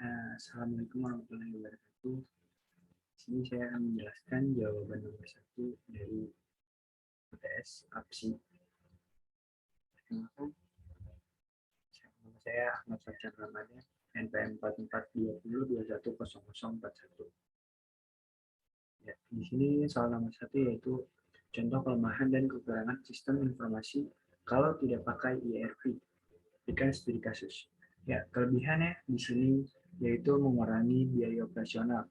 Assalamualaikum warahmatullahi wabarakatuh. Di sini saya akan menjelaskan jawaban nomor 1 dari UTS APSI. Perkenalkan, nama saya Ahmad Fajar Ramadan, NPM 4420210041. Ya, di sini soal nomor 1 yaitu contoh kelemahan dan kekurangan sistem informasi kalau tidak pakai ERP. Berikan studi kasus. Ya, kelebihannya di sini yaitu mengurangi biaya operasional.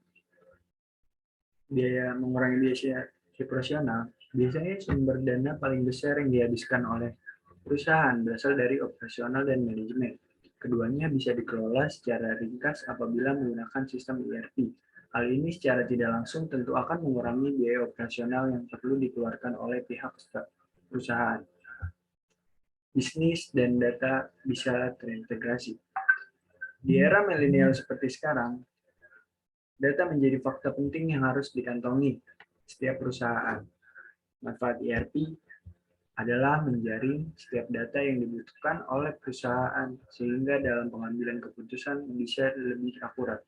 Mengurangi biaya operasional, biasanya sumber dana paling besar yang dihabiskan oleh perusahaan berasal dari operasional dan manajemen. Keduanya bisa dikelola secara ringkas apabila menggunakan sistem ERP. Hal ini secara tidak langsung tentu akan mengurangi biaya operasional yang perlu dikeluarkan oleh pihak perusahaan. Bisnis dan data bisa terintegrasi. Di era milenial seperti sekarang, data menjadi fakta penting yang harus dikantongi setiap perusahaan. Manfaat ERP adalah menjaring setiap data yang dibutuhkan oleh perusahaan sehingga dalam pengambilan keputusan bisa lebih akurat.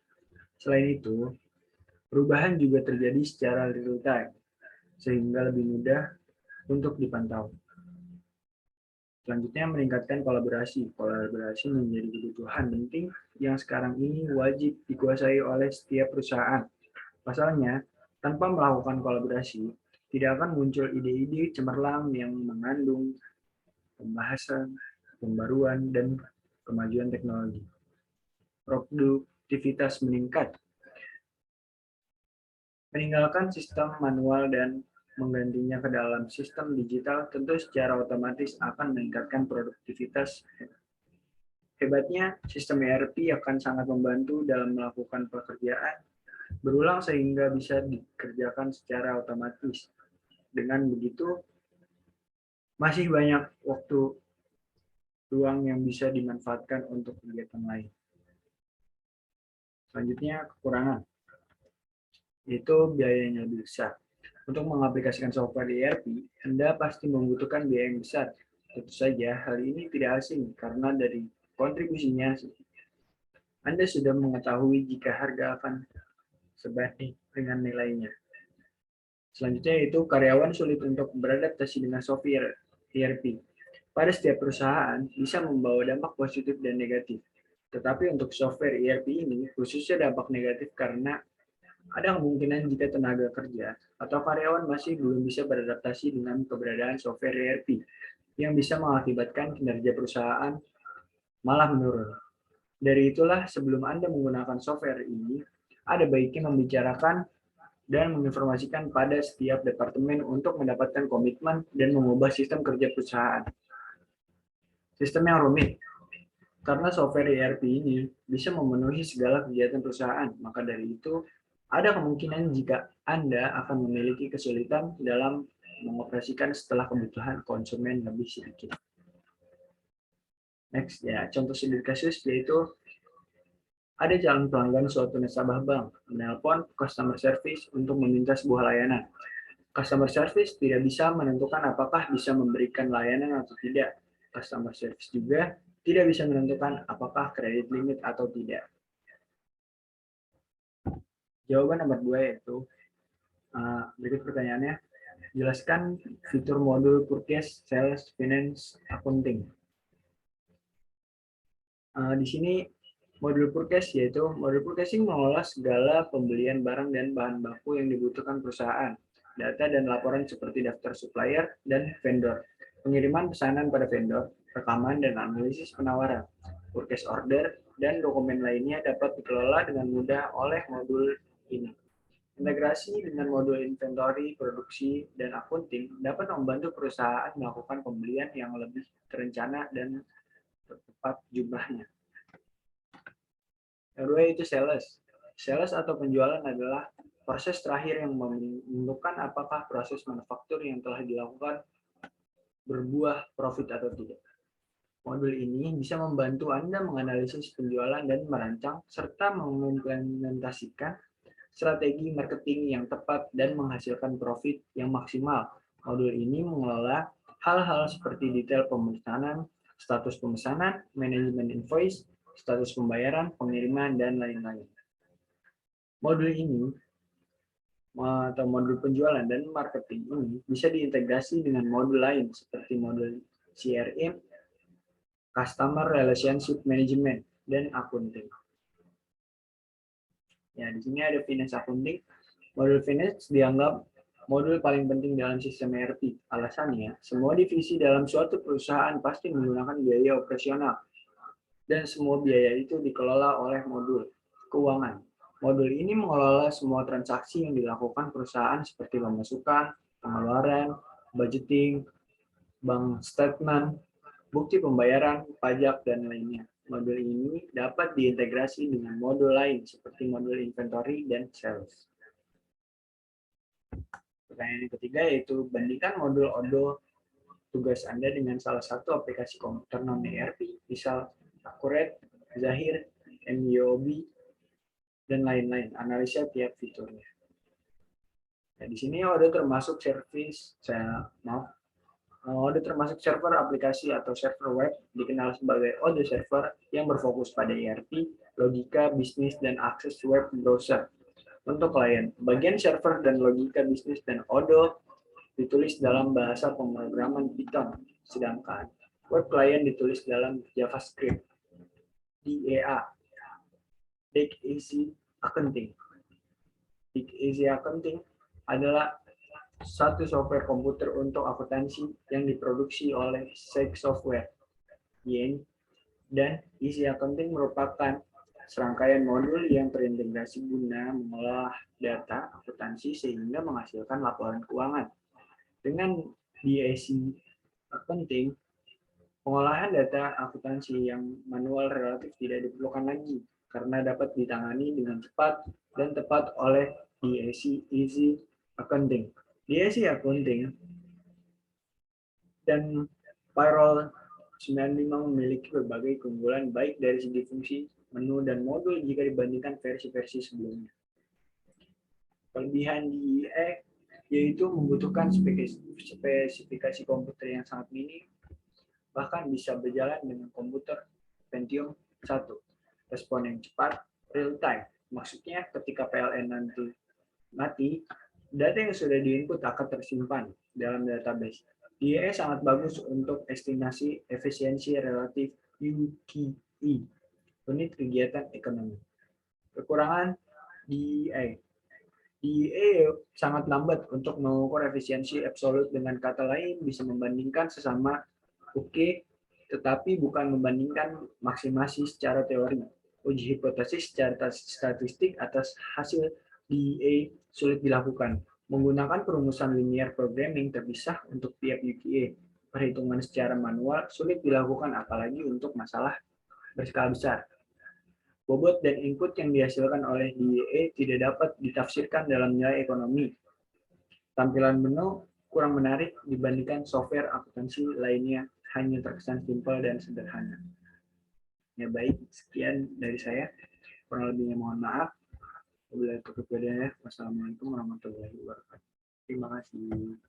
Selain itu, perubahan juga terjadi secara real time sehingga lebih mudah untuk dipantau. Selanjutnya, meningkatkan kolaborasi. Kolaborasi menjadi kebutuhan penting yang sekarang ini wajib dikuasai oleh setiap perusahaan. Pasalnya, tanpa melakukan kolaborasi, tidak akan muncul ide-ide cemerlang yang mengandung pembahasan, pembaruan, dan kemajuan teknologi. Produktivitas meningkat. Meninggalkan sistem manual dan menggantinya ke dalam sistem digital tentu secara otomatis akan meningkatkan produktivitas. Hebatnya, sistem ERP akan sangat membantu dalam melakukan pekerjaan berulang sehingga bisa dikerjakan secara otomatis. Dengan begitu, masih banyak waktu ruang yang bisa dimanfaatkan untuk kegiatan lain. Selanjutnya, kekurangan, yaitu biayanya lebih besar. Untuk mengaplikasikan software ERP, Anda pasti membutuhkan biaya yang besar. Tentu saja, hal ini tidak asing karena dari kontribusinya, Anda sudah mengetahui jika harga akan sebanding dengan nilainya. Selanjutnya yaitu karyawan sulit untuk beradaptasi dengan software ERP. Pada setiap perusahaan bisa membawa dampak positif dan negatif. Tetapi untuk software ERP ini khususnya dampak negatif karena ada kemungkinan jika tenaga kerja atau karyawan masih belum bisa beradaptasi dengan keberadaan software ERP yang bisa mengakibatkan kinerja perusahaan malah menurun. Dari itulah sebelum Anda menggunakan software ini, ada baiknya membicarakan dan menginformasikan pada setiap departemen untuk mendapatkan komitmen dan mengubah sistem kerja perusahaan. Sistem yang rumit, karena software ERP ini bisa memenuhi segala kegiatan perusahaan, maka dari itu ada kemungkinan jika Anda akan memiliki kesulitan dalam mengoperasikan setelah kebutuhan konsumen lebih sedikit. Next, ya, contoh studi kasus yaitu ada calon pelanggan suatu nasabah bank menelpon customer service untuk meminta sebuah layanan. Customer service tidak bisa menentukan apakah bisa memberikan layanan atau tidak. Customer service juga tidak bisa menentukan apakah kredit limit atau tidak. Jawaban nomor 2 yaitu, berikut pertanyaannya, jelaskan fitur modul purchase, sales, finance, accounting. Di sini modul purchase yaitu modul purchasing mengolah segala pembelian barang dan bahan baku yang dibutuhkan perusahaan, data dan laporan seperti daftar supplier dan vendor, pengiriman pesanan pada vendor, rekaman dan analisis penawaran, purchase order, dan dokumen lainnya dapat dikelola dengan mudah oleh modul ini. Integrasi dengan modul inventory, produksi, dan accounting dapat membantu perusahaan melakukan pembelian yang lebih terencana dan tepat jumlahnya. Kedua itu sales. Sales atau penjualan adalah proses terakhir yang menentukan apakah proses manufaktur yang telah dilakukan berbuah profit atau tidak. Modul ini bisa membantu Anda menganalisis penjualan dan merancang serta mengimplementasikan strategi marketing yang tepat dan menghasilkan profit yang maksimal. Modul ini mengelola hal-hal seperti detail pemesanan, status pemesanan, manajemen invoice, status pembayaran, pengiriman, dan lain-lain. Modul ini atau modul penjualan dan marketing ini bisa diintegrasi dengan modul lain seperti modul CRM, Customer Relationship Management, dan Accounting. Ya, di sini ada Finance Accounting. Modul Finance dianggap modul paling penting dalam sistem ERP. Alasannya, semua divisi dalam suatu perusahaan pasti menggunakan biaya operasional, dan semua biaya itu dikelola oleh modul keuangan. Modul ini mengelola semua transaksi yang dilakukan perusahaan seperti pemasukan, pengeluaran, budgeting, bank statement, bukti pembayaran, pajak, dan lainnya. Modul ini dapat diintegrasi dengan modul lain seperti modul inventory dan sales. Pertanyaan yang ketiga yaitu bandingkan modul Odoo tugas Anda dengan salah satu aplikasi komputer non-ERP, misal Accurate, Zahir, MYOB, dan lain-lain. Analisa tiap fiturnya. Nah, di sini Odoo termasuk Odoo termasuk server aplikasi atau server web, dikenal sebagai Odoo server yang berfokus pada ERP, logika, bisnis, dan akses web browser. Untuk klien, bagian server dan logika bisnis dan Odoo ditulis dalam bahasa pemrograman Python, sedangkan web client ditulis dalam JavaScript. DEA, Big Easy Accounting. Big Easy Accounting adalah satu software komputer untuk akuntansi yang diproduksi oleh Seik Software, dan Easy Accounting merupakan serangkaian modul yang terintegrasi guna mengolah data akuntansi sehingga menghasilkan laporan keuangan. Dengan BAC Accounting, pengolahan data akuntansi yang manual relatif tidak diperlukan lagi karena dapat ditangani dengan cepat dan tepat oleh BAC Easy Accounting. BAC Accounting dan Payroll 95 memiliki berbagai keunggulan baik dari segi fungsi, menu, dan modul jika dibandingkan versi-versi sebelumnya. Kelebihan DEA yaitu membutuhkan spesifikasi komputer yang sangat minim, bahkan bisa berjalan dengan komputer Pentium 1. Respon yang cepat, real time. Maksudnya ketika PLN nanti mati, data yang sudah diinput akan tersimpan dalam database. DEA sangat bagus untuk estimasi efisiensi relatif UKE, unit kegiatan ekonomi. Kekurangan DEA. DEA sangat lambat untuk mengukur efisiensi absolut, dengan kata lain bisa membandingkan sesama tetapi bukan membandingkan maksimasi secara teori. Uji hipotesis secara statistik atas hasil DEA sulit dilakukan. Menggunakan perumusan linear programming terpisah untuk tiap UKE. Perhitungan secara manual sulit dilakukan apalagi untuk masalah berskala besar. Bobot dan input yang dihasilkan oleh DEA tidak dapat ditafsirkan dalam nilai ekonomi. Tampilan menu kurang menarik dibandingkan software akuntansi lainnya, hanya terkesan simpel dan sederhana. Ya baik, sekian dari saya. Kurang lebihnya mohon maaf. Wassalamualaikum warahmatullahi wabarakatuh. Terima kasih.